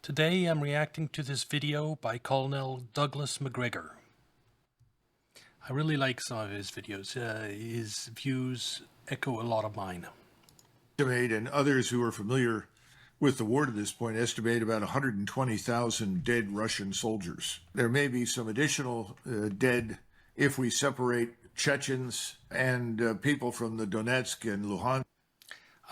Today I'm reacting to this video by Colonel Douglas Macgregor. I really like some of his videos. His views echo a lot of mine. And others who are familiar with the war to this point estimate about 120,000 dead Russian soldiers. There may be some additional dead if we separate Chechens and people from the Donetsk and Luhansk.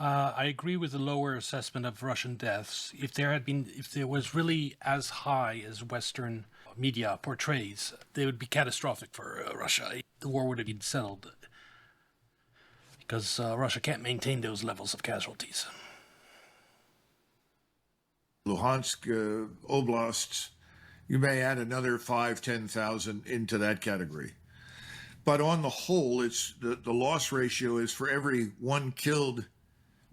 I agree with the lower assessment of Russian deaths. If there was really as high as Western media portrays, they would be catastrophic for Russia. The war would have been settled because Russia can't maintain those levels of casualties. Luhansk oblasts, you may add another 5,000-10,000 into that category. But on the whole, it's the loss ratio is for every one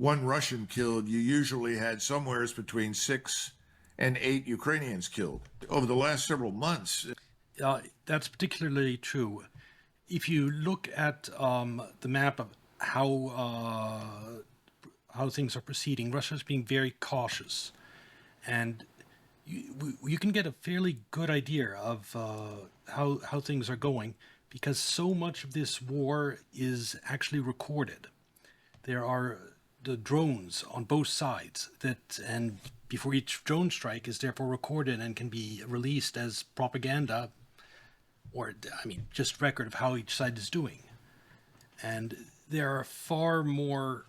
Russian killed, you usually had somewhere between 6 and 8 Ukrainians killed. Over the last several months. That's particularly true. If you look at the map of how things are proceeding, Russia's being very cautious. And you can get a fairly good idea of how things are going because so much of this war is actually recorded. There are the drones on both sides and before each drone strike is therefore recorded and can be released as propaganda or, just record of how each side is doing. And there are far more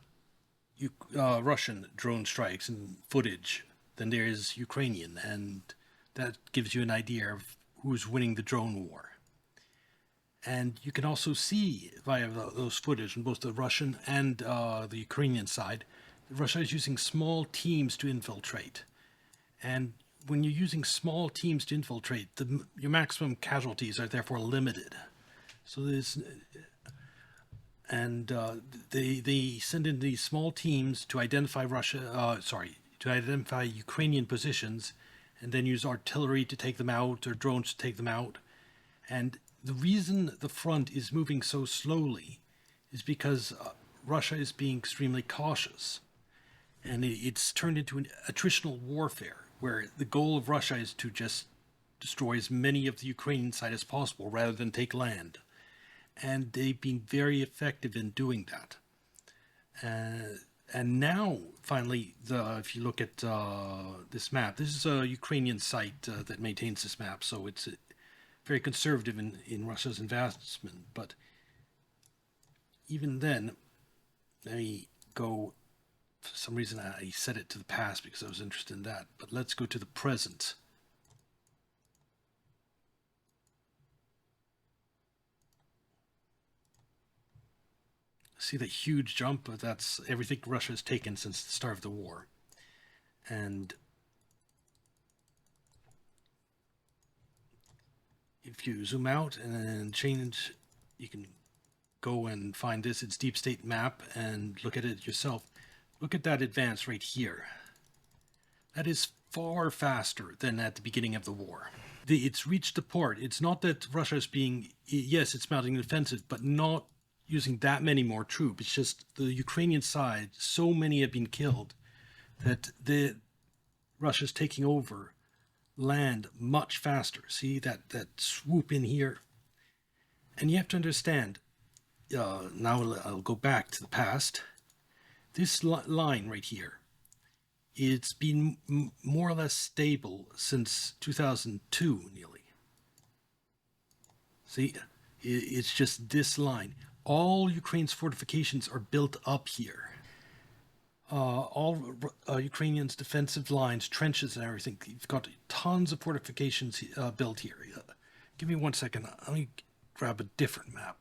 Russian drone strikes and footage than there is Ukrainian, and that gives you an idea of who's winning the drone war. And you can also see via those footage on both the Russian and the Ukrainian side, Russia is using small teams to infiltrate. And when you're using small teams to infiltrate, your maximum casualties are therefore limited. So there's... And they send in these small teams to identify to identify Ukrainian positions, and then use artillery to take them out or drones to take them out. And the reason the front is moving so slowly is because Russia is being extremely cautious. And it's turned into an attritional warfare, where the goal of Russia is to just destroy as many of the Ukrainian side as possible rather than take land. And they've been very effective in doing that. And now, finally, if you look at this map, this is a Ukrainian site that maintains this map, so it's very conservative in Russia's investment. But even then, let me go, for some reason I set it to the past because I was interested in that, but let's go to the present. See the huge jump? That's everything Russia has taken since the start of the war. And if you zoom out and change, you can go and find this. It's Deep State map and look at it yourself. Look at that advance right here. That is far faster than at the beginning of the war. It's reached the port. It's not that Russia is being, yes, it's mounting an offensive, but not using that many more troops. It's just the Ukrainian side, so many have been killed that Russia's taking over land much faster. See that swoop in here? And you have to understand, now I'll go back to the past. This line right here, it's been more or less stable since 2002 nearly. See, it's just this line. All Ukraine's fortifications are built up here. All Ukrainians' defensive lines, trenches and everything, you've got tons of fortifications built here. Give me 1 second. Let me grab a different map.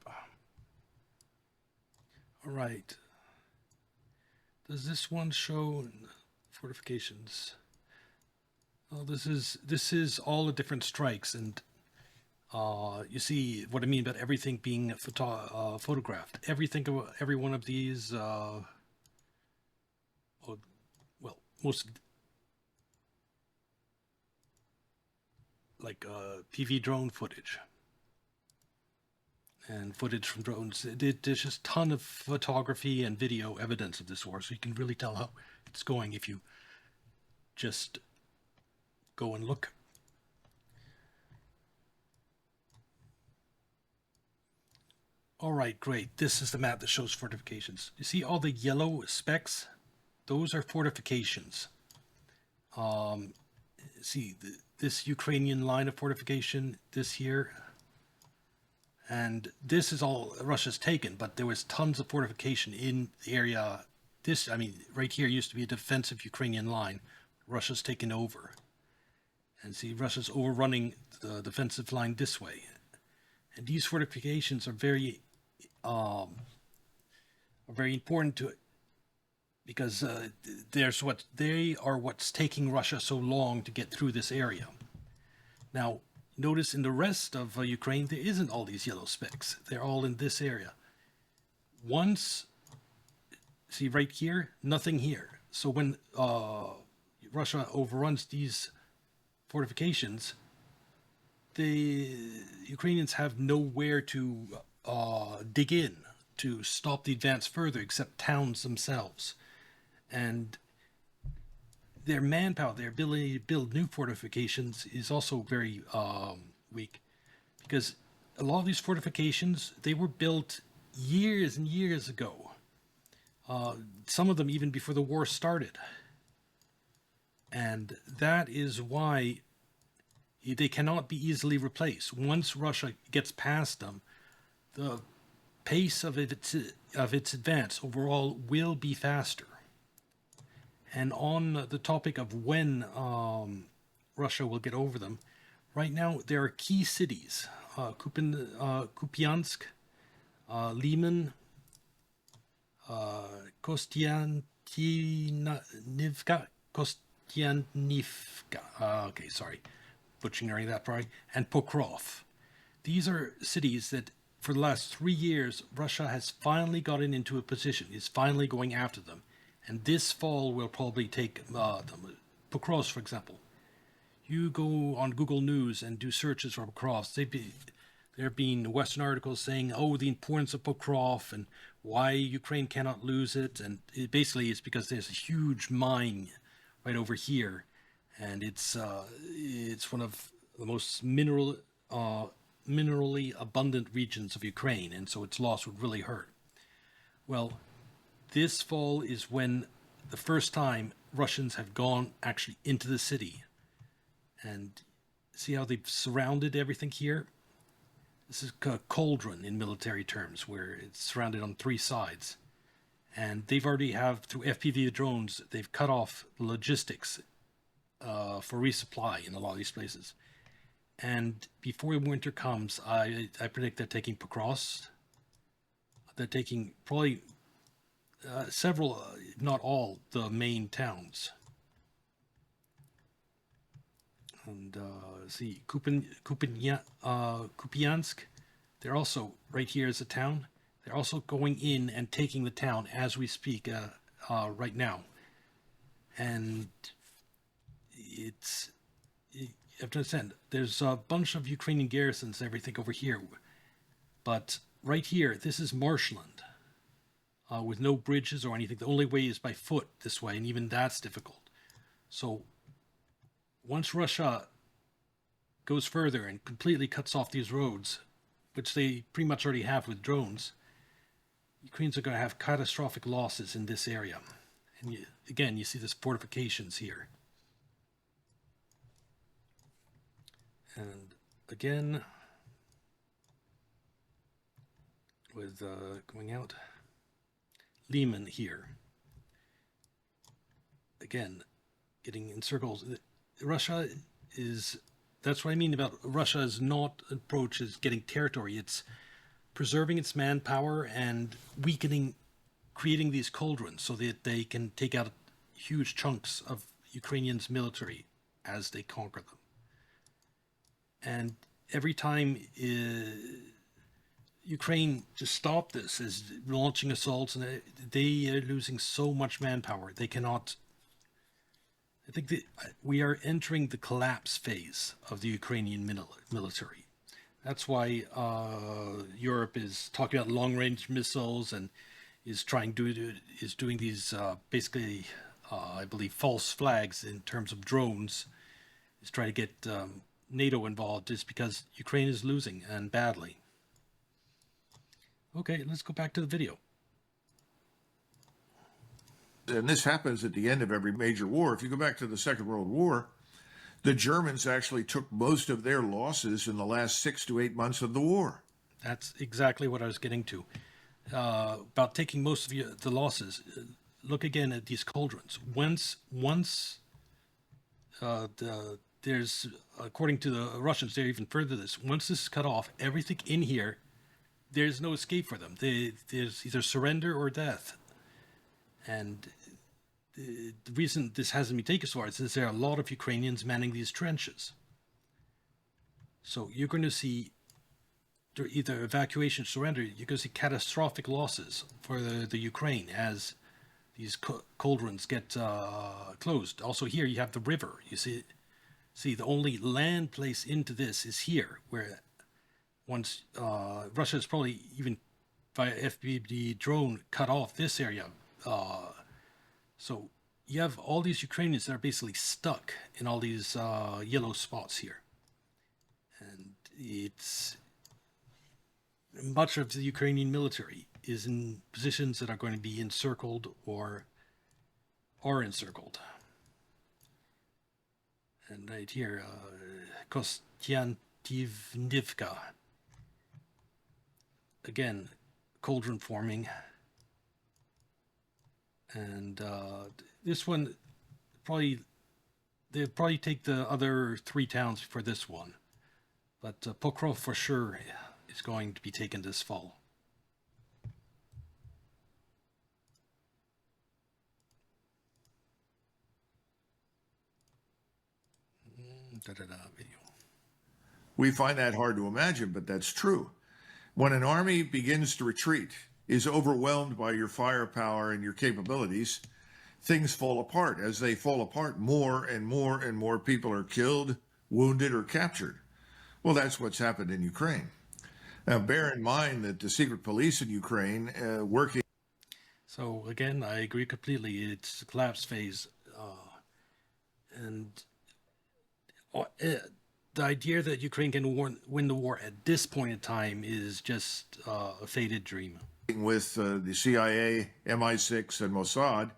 All right. Does this one show fortifications? Oh, this is all the different strikes, and you see what I mean about everything being photographed. Every one of these, most like PV drone footage and footage from drones. There's just a ton of photography and video evidence of this war, so you can really tell how it's going if you just go and look. All right, great. This is the map that shows fortifications. You see all the yellow specks? Those are fortifications. See this Ukrainian line of fortification, this here, and this is all Russia's taken, but there was tons of fortification in the area. This, I mean, right here used to be a defensive Ukrainian line. Russia's taken over. And see, Russia's overrunning the defensive line this way. And these fortifications are very important to it, because they are what's taking Russia so long to get through this area. Now, notice in the rest of Ukraine, there isn't all these yellow specks. They're all in this area. Once, see right here, nothing here. So when Russia overruns these fortifications, the Ukrainians have nowhere to dig in to stop the advance further except towns themselves. And their manpower, their ability to build new fortifications is also very weak, because a lot of these fortifications, they were built years and years ago. Some of them even before the war started. And that is why they cannot be easily replaced. Once Russia gets past them, the pace of its advance overall will be faster. And on the topic of when Russia will get over them, right now there are key cities: Kupiansk, Liman, Kostianivka, okay, sorry, butchering that probably, and Pokrov. These are cities that for the last 3 years, Russia has finally gotten into a position, is finally going after them. And this fall will probably take them. Pokrovsk, for example. You go on Google News and do searches for Pokrovsk. There have been Western articles saying, oh, the importance of Pokrovsk and why Ukraine cannot lose it. And it basically is because there's a huge mine right over here. And it's one of the most minerally abundant regions of Ukraine. And so its loss would really hurt. Well, this fall is when the first time Russians have gone actually into the city. And see how they've surrounded everything here? This is a cauldron in military terms, where it's surrounded on 3 sides. And they've already have, through FPV drones, they've cut off the logistics for resupply in a lot of these places. And before winter comes, I predict they're taking Pokrovsk. They're taking probably several, if not all, the main towns. And see, Kupiansk, they're also, right here is a town. They're also going in and taking the town as we speak right now. And you have to understand, there's a bunch of Ukrainian garrisons and everything over here. But right here, this is marshland. With no bridges or anything. The only way is by foot this way, and even that's difficult. So once Russia goes further and completely cuts off these roads, which they pretty much already have with drones, Ukrainians are going to have catastrophic losses in this area. And again, you see this fortifications here. And again, with going out, Liman here. Again, getting in circles. Russia is, that's what I mean about Russia's not approach is getting territory. It's preserving its manpower and weakening, creating these cauldrons so that they can take out huge chunks of Ukrainians' military as they conquer them. And every time Ukraine to stop this is launching assaults, and they are losing so much manpower. They cannot. I think that we are entering the collapse phase of the Ukrainian military. That's why Europe is talking about long-range missiles and is doing these basically, I believe, false flags in terms of drones is try to get NATO involved is because Ukraine is losing, and badly. Okay, let's go back to the video. And this happens at the end of every major war. If you go back to the Second World War, the Germans actually took most of their losses in the last 6 to 8 months of the war. That's exactly what I was getting to. About taking most of the losses. Look again at these cauldrons. Once there's, according to the Russians, they're even further this. Once this is cut off, everything in here, there's no escape for them. There's either surrender or death. And the reason this hasn't been taken so far is there are a lot of Ukrainians manning these trenches. So you're going to see either evacuation, surrender. You're going to see catastrophic losses for the Ukraine as these cauldrons get closed. Also here you have the river. You see the only land place into this is here, where once Russia is probably even via FPV drone cut off this area. So you have all these Ukrainians that are basically stuck in all these yellow spots here. And it's much of the Ukrainian military is in positions that are going to be encircled or are encircled. And right here, Kostiantynivka. Again, cauldron forming. And this one, they'll probably take the other 3 towns for this one. But Pokrov for sure is going to be taken this fall. Video. We find that hard to imagine, but that's true. When an army begins to retreat, is overwhelmed by your firepower and your capabilities, things fall apart. As they fall apart, more and more and more people are killed, wounded, or captured. Well, that's what's happened in Ukraine. Now, bear in mind that the secret police in Ukraine working. So again, I agree completely. It's the collapse phase, and the idea that Ukraine can win the war at this point in time is just a faded dream. With the CIA, MI6, and Mossad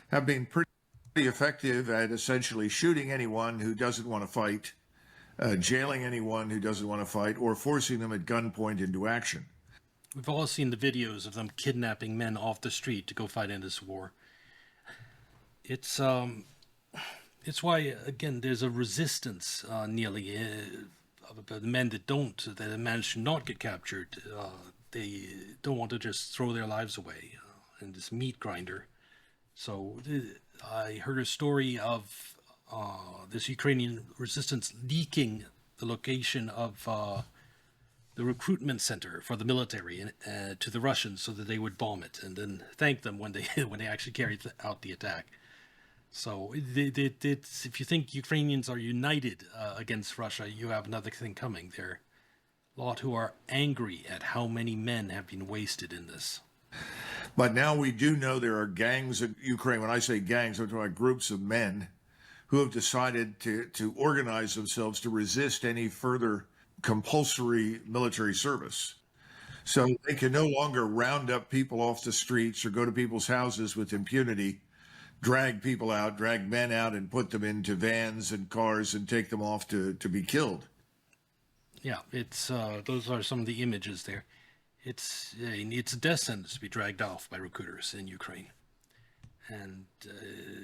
have been pretty effective at essentially shooting anyone who doesn't want to fight, jailing anyone who doesn't want to fight, or forcing them at gunpoint into action. We've all seen the videos of them kidnapping men off the street to go fight in this war. It's why, again, there's a resistance nearly of the men that manage to not get captured. They don't want to just throw their lives away in this meat grinder. So I heard a story of this Ukrainian resistance leaking the location of the recruitment center for the military to the Russians so that they would bomb it and then thank them when they actually carried out the attack. So if you think Ukrainians are united against Russia, you have another thing coming. There are a lot who are angry at how many men have been wasted in this. But now we do know there are gangs in Ukraine. When I say gangs, I'm talking about groups of men who have decided to organize themselves to resist any further compulsory military service. So they can no longer round up people off the streets or go to people's houses with impunity, drag people out, drag men out and put them into vans and cars and take them off to be killed. Yeah, it's those are some of the images there. It's a death sentence to be dragged off by recruiters in Ukraine. And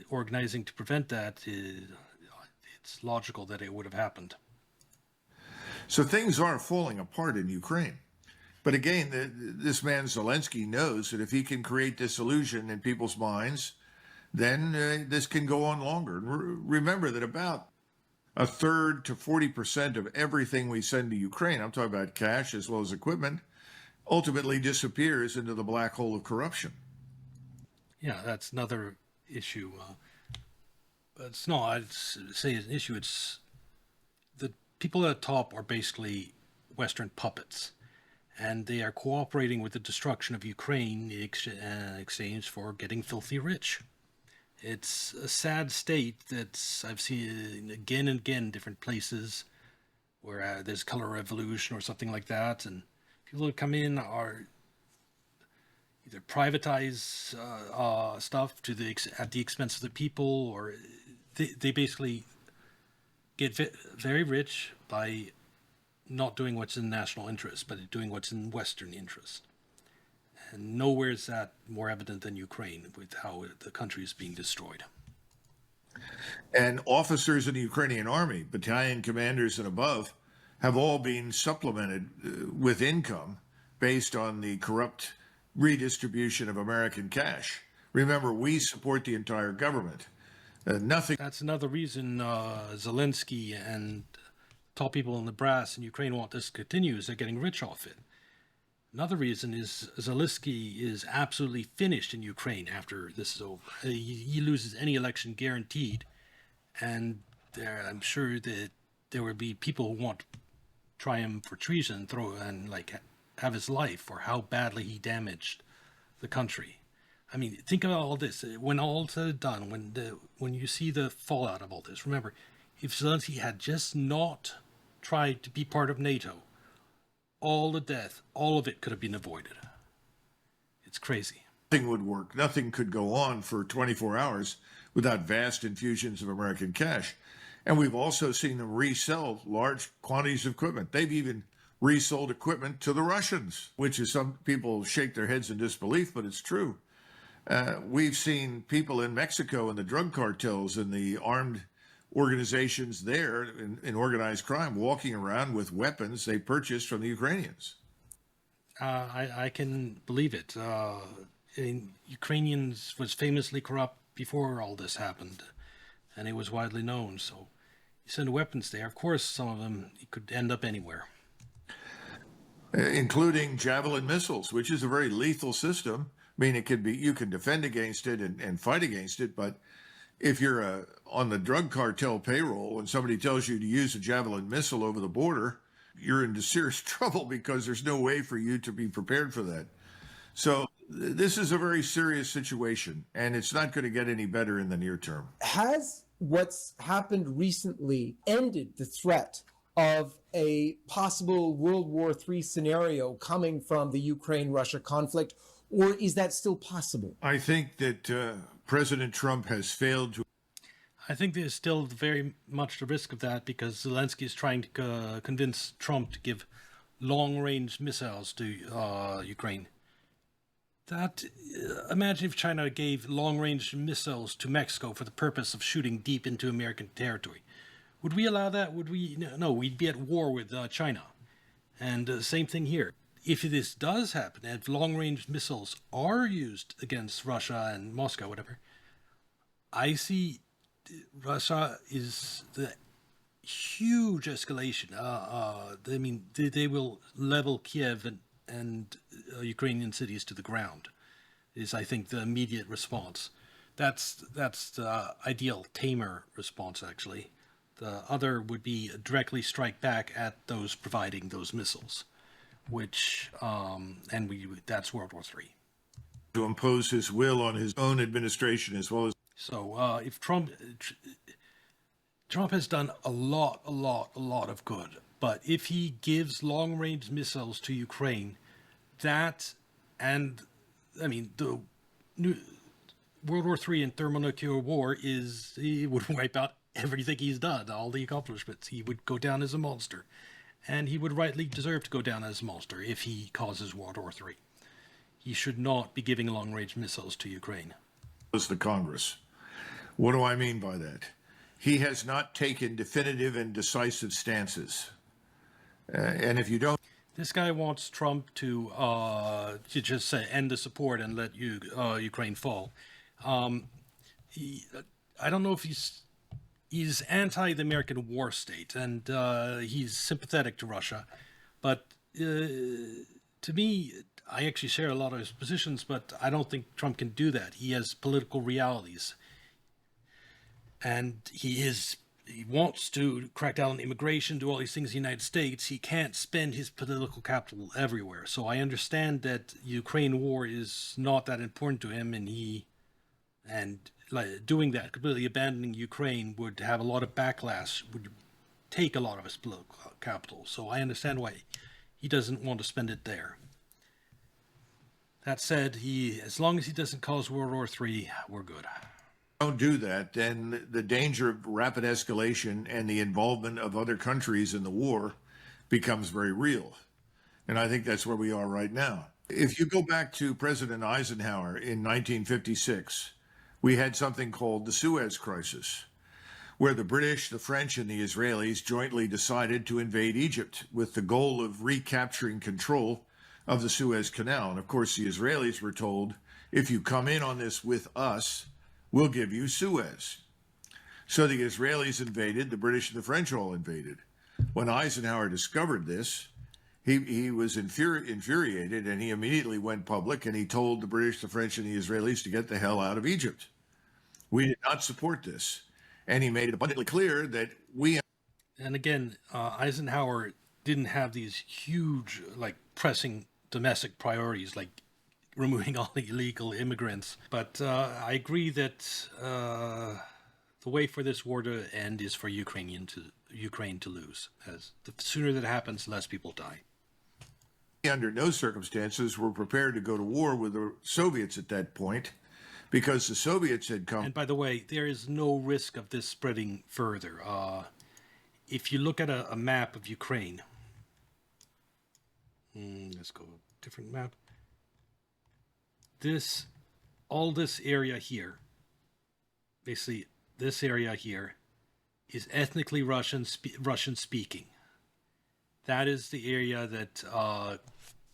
organizing to prevent that, it's logical that it would have happened. So things are falling apart in Ukraine. But again, this man Zelensky knows that if he can create disillusion in people's minds, then this can go on longer. And remember that about a third to 40% of everything we send to Ukraine, I'm talking about cash as well as equipment, ultimately disappears into the black hole of corruption. Yeah, that's another issue. It's not, I'd say it's an issue. It's the people at the top are basically Western puppets, and they are cooperating with the destruction of Ukraine in exchange for getting filthy rich. It's a sad state that I've seen again and again in different places where there's color revolution or something like that, and people who come in are either privatize stuff at the expense of the people, or they basically get very rich by not doing what's in national interest, but doing what's in Western interest. And nowhere is that more evident than Ukraine, with how the country is being destroyed. And officers in the Ukrainian army, battalion commanders and above, have all been supplemented with income based on the corrupt redistribution of American cash. Remember, we support the entire government. Nothing. That's another reason Zelensky and top people in the brass in Ukraine want this to continue, is they're getting rich off it. Another reason is Zelensky is absolutely finished in Ukraine after this is over. He loses any election guaranteed, and I'm sure that there will be people who want to try him for treason, have his life for how badly he damaged the country. I mean, think about all this. When all said and done, when you see the fallout of all this, remember, if Zelensky had just not tried to be part of NATO, all the death, all of it could have been avoided. It's crazy. Nothing would work. Nothing could go on for 24 hours without vast infusions of American cash. And we've also seen them resell large quantities of equipment. They've even resold equipment to the Russians, which is, some people shake their heads in disbelief, but it's true. We've seen people in Mexico and the drug cartels and the armed organizations there in organized crime walking around with weapons they purchased from the Ukrainians. I can believe it. Ukrainians was famously corrupt before all this happened, and it was widely known. So you send weapons there. Of course, some of them could end up anywhere. Including Javelin missiles, which is a very lethal system. I mean, you can defend against it and fight against it, but if you're on the drug cartel payroll and somebody tells you to use a Javelin missile over the border, you're in serious trouble because there's no way for you to be prepared for that. So this is a very serious situation, and it's not going to get any better in the near term. Has what's happened recently ended the threat of a possible World War III scenario coming from the Ukraine-Russia conflict, or is that still possible? I think that President Trump has failed to. I think there's still very much the risk of that, because Zelensky is trying to convince Trump to give long-range missiles to Ukraine. Imagine if China gave long-range missiles to Mexico for the purpose of shooting deep into American territory. Would we allow that? Would we? No, we'd be at war with China. And same thing here. If this does happen, and if long-range missiles are used against Russia and Moscow, whatever, I see Russia is the huge escalation. I mean, they will level Kiev and Ukrainian cities to the ground, is, I think, the immediate response. That's the ideal, tamer response, actually. The other would be directly strike back at those providing those missiles, which, that's World War III. To impose his will on his own administration as well as. So if Trump has done a lot of good, but if he gives long-range missiles to Ukraine, the new World War III and thermonuclear war he would wipe out everything he's done, all the accomplishments. He would go down as a monster, and he would rightly deserve to go down as a monster if he causes World War III. He should not be giving long-range missiles to Ukraine. As the Congress. What do I mean by that? He has not taken definitive and decisive stances. And if you don't. This guy wants Trump to just say end the support and let Ukraine fall. I don't know if he's anti the American war state, and he's sympathetic to Russia. But to me, I actually share a lot of his positions, but I don't think Trump can do that. He has political realities. And he wants to crack down on immigration, do all these things in the United States. He can't spend his political capital everywhere. So I understand that Ukraine war is not that important to him, and like doing that, completely abandoning Ukraine, would have a lot of backlash, would take a lot of his political capital. So I understand why he doesn't want to spend it there. That said, as long as he doesn't cause World War III, we're good. Don't do that, then the danger of rapid escalation and the involvement of other countries in the war becomes very real. And I think that's where we are right now. If you go back to President Eisenhower in 1956, we had something called the Suez Crisis, where the British, the French, and the Israelis jointly decided to invade Egypt with the goal of recapturing control of the Suez Canal. And of course, the Israelis were told, if you come in on this with us, we'll give you Suez. So the Israelis invaded, the British and the French all invaded. When Eisenhower discovered this, he was infuriated, and he immediately went public, and he told the British, the French, and the Israelis to get the hell out of Egypt. We did not support this. And he made it abundantly clear that we... And again, Eisenhower didn't have these huge, like, pressing domestic priorities, like removing all the illegal immigrants. But I agree that the way for this war to end is for Ukraine to lose. As the sooner that happens, less people die. Under no circumstances were prepared to go to war with the Soviets at that point, because the Soviets had come... And by the way, there is no risk of this spreading further. If you look at a map of Ukraine, let's go different map. All this area here, basically this area here, is ethnically Russian speaking. That is the area that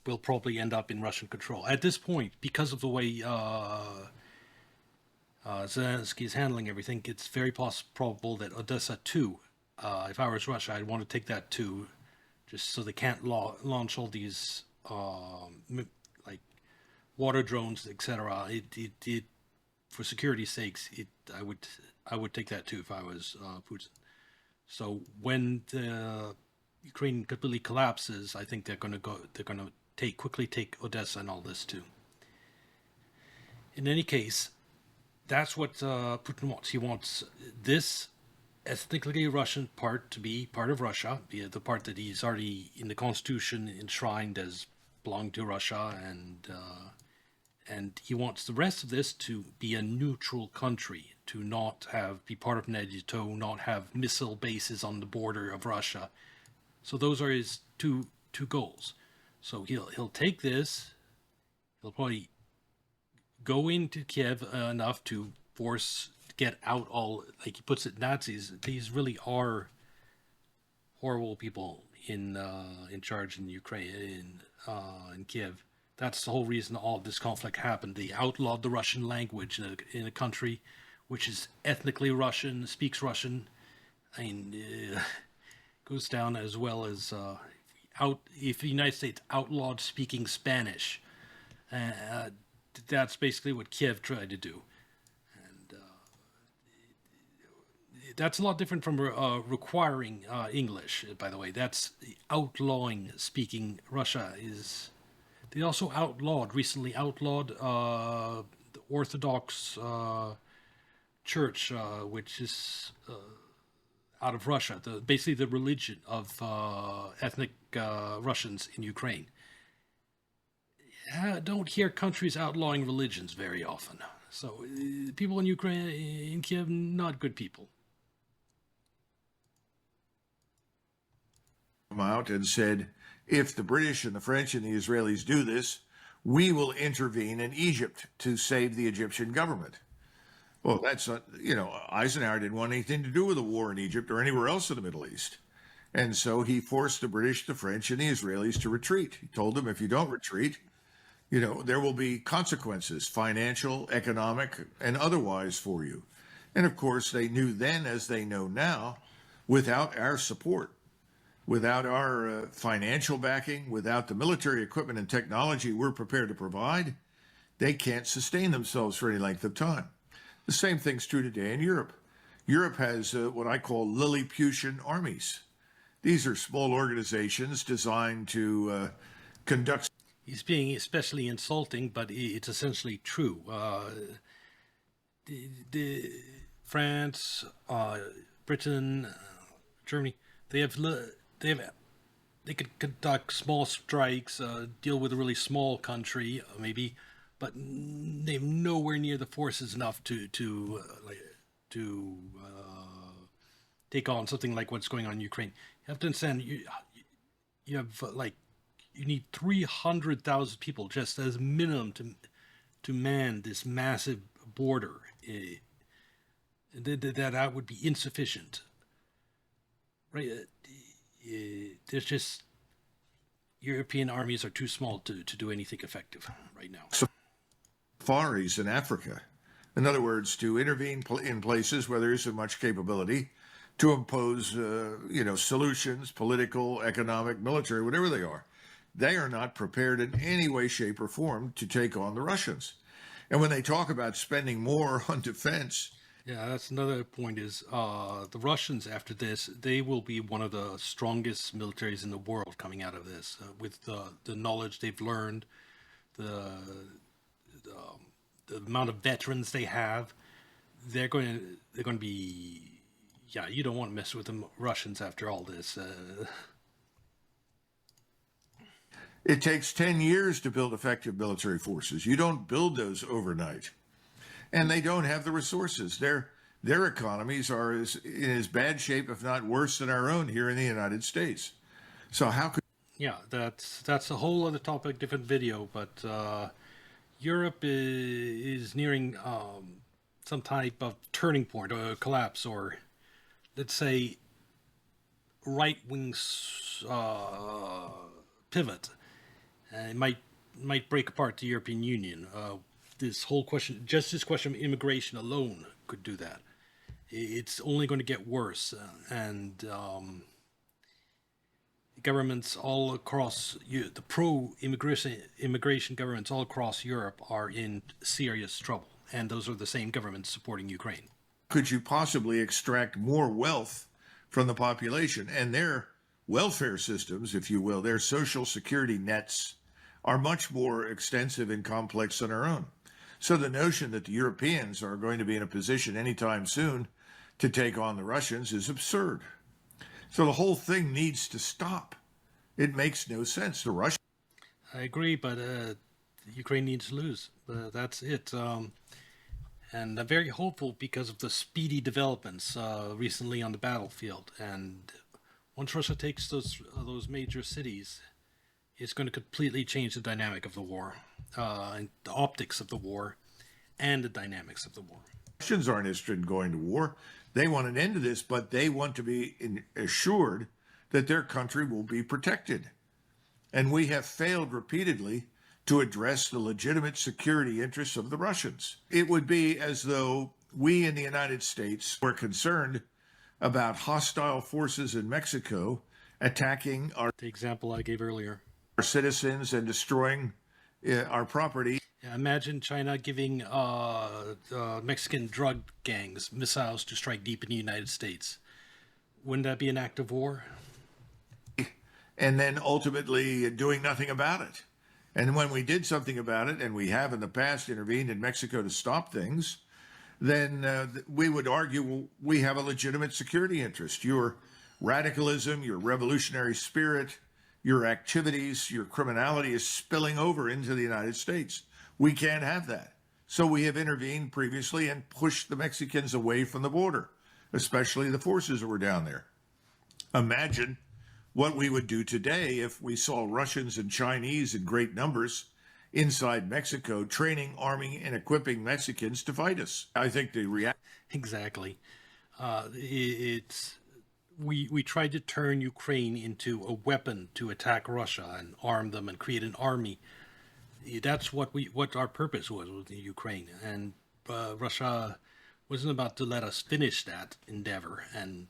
will probably end up in Russian control at this point, because of the way Zelensky is handling everything. It's very probable that Odessa too. If I was Russia, I'd want to take that too, just so they can't launch all these like water drones, etc. It for security's sakes, I would take that too if I was Putin. So when the Ukraine completely collapses, I think they're going to quickly take Odessa and all this too. In any case, that's what Putin wants. He wants this ethnically Russian part to be part of Russia, the part that he's already in the constitution enshrined as belonging to Russia, and he wants the rest of this to be a neutral country, to not be part of NATO, not have missile bases on the border of Russia. So those are his two goals. So he'll take this. He'll probably go into Kiev enough to get out all, like he puts it, Nazis. These really are horrible people in charge in Ukraine, in Kiev. That's the whole reason all this conflict happened. They outlawed the Russian language in a country which is ethnically Russian, speaks Russian. I mean, goes down as well as if the United States outlawed speaking Spanish. That's basically what Kiev tried to do. And that's a lot different from requiring English, by the way. That's outlawing speaking Russia. They also recently outlawed the Orthodox Church, which is out of Russia, basically the religion of ethnic Russians in Ukraine. Don't hear countries outlawing religions very often. So people in Ukraine, in Kiev, not good people. Come out and said, if the British and the French and the Israelis do this, we will intervene in Egypt to save the Egyptian government. Well, that's not, Eisenhower didn't want anything to do with a war in Egypt or anywhere else in the Middle East. And so he forced the British, the French, and the Israelis to retreat. He told them, if you don't retreat, there will be consequences, financial, economic, and otherwise for you. And of course, they knew then, as they know now, without our support, without our financial backing, without the military equipment and technology we're prepared to provide, they can't sustain themselves for any length of time. The same thing's true today in Europe. Europe has what I call Lilliputian armies. These are small organizations designed to conduct... He's being especially insulting, but it's essentially true. the France, Britain, Germany, they have they could conduct small strikes, deal with a really small country, maybe, but they've nowhere near the forces enough to take on something like what's going on in Ukraine. You have to understand, you have you need 300,000 people just as minimum to man this massive border. That would be insufficient, right? There's just European armies are too small to do anything effective right now. Safaris in Africa. In other words, to intervene in places where there isn't much capability to impose, solutions, political, economic, military, whatever they are. They are not prepared in any way, shape, or form to take on the Russians. And when they talk about spending more on defense, Yeah, that's another point is the Russians after this, they will be one of the strongest militaries in the world coming out of this with the knowledge they've learned, the, the amount of veterans they have. They're going to be, yeah, you don't want to mess with the Russians after all this. it takes 10 years to build effective military forces. You don't build those overnight. And they don't have the resources. Their economies are in as bad shape, if not worse, than our own here in the United States. So how could Yeah, that's a whole other topic, different video. But Europe is nearing some type of turning point or collapse, or let's say right wing pivot. It might break apart the European Union. This whole question, just this question of immigration alone, could do that. It's only going to get worse, and governments all across the pro-immigration governments all across Europe are in serious trouble, and those are the same governments supporting Ukraine. you possibly extract more wealth from the population? And their welfare systems, if you will, their social security nets are much more extensive and complex than our own. So the notion that the Europeans are going to be in a position anytime soon to take on the Russians is absurd. So the whole thing needs to stop. It makes no sense. The Russians. I agree, but Ukraine needs to lose. That's it. And I'm very hopeful because of the speedy developments recently on the battlefield. And once Russia takes those major cities, it's going to completely change the dynamic of the war, and the optics of the war, and the dynamics of the war. Russians aren't interested in going to war. They want an end to this, but they want to be assured that their country will be protected. And we have failed repeatedly to address the legitimate security interests of the Russians. It would be as though we in the United States were concerned about hostile forces in Mexico attacking The example I gave earlier. our citizens and destroying our property. Yeah, imagine China giving Mexican drug gangs missiles to strike deep in the United States. Wouldn't that be an act of war? And then ultimately doing nothing about it. And when we did something about it, and we have in the past intervened in Mexico to stop things, then we would argue, well, we have a legitimate security interest. Your radicalism, your revolutionary spirit, your activities, your criminality is spilling over into the United States. We can't have that. So we have intervened previously and pushed the Mexicans away from the border, especially the forces that were down there. Imagine what we would do today if we saw Russians and Chinese in great numbers inside Mexico training, arming, and equipping Mexicans to fight us. I think the reaction. Exactly. We tried to turn Ukraine into a weapon to attack Russia and arm them and create an army. That's what our purpose was with the Ukraine, and Russia wasn't about to let us finish that endeavor. And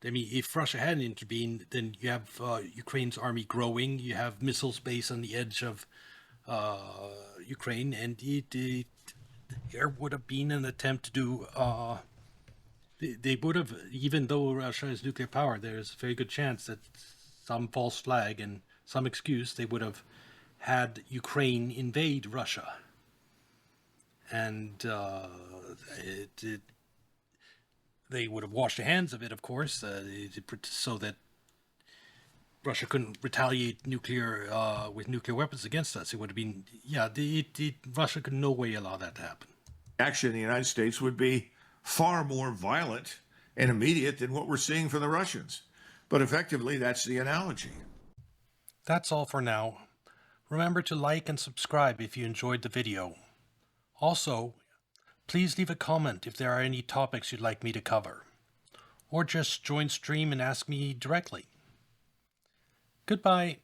I mean, if Russia hadn't intervened, then you have Ukraine's army growing. You have missiles based on the edge of Ukraine, and there would have been an attempt to do. They would have, even though Russia has nuclear power, there's a very good chance that some false flag and some excuse they would have had Ukraine invade Russia. and they would have washed their hands of it, of course, so that Russia couldn't retaliate with nuclear weapons against us. It would have been, Russia could no way allow that to happen. Action in the United States would be far more violent and immediate than what we're seeing from the Russians. But effectively, that's the analogy. That's all for now. Remember to like and subscribe if you enjoyed the video. Also, please leave a comment if there are any topics you'd like me to cover. Or just join stream and ask me directly. Goodbye.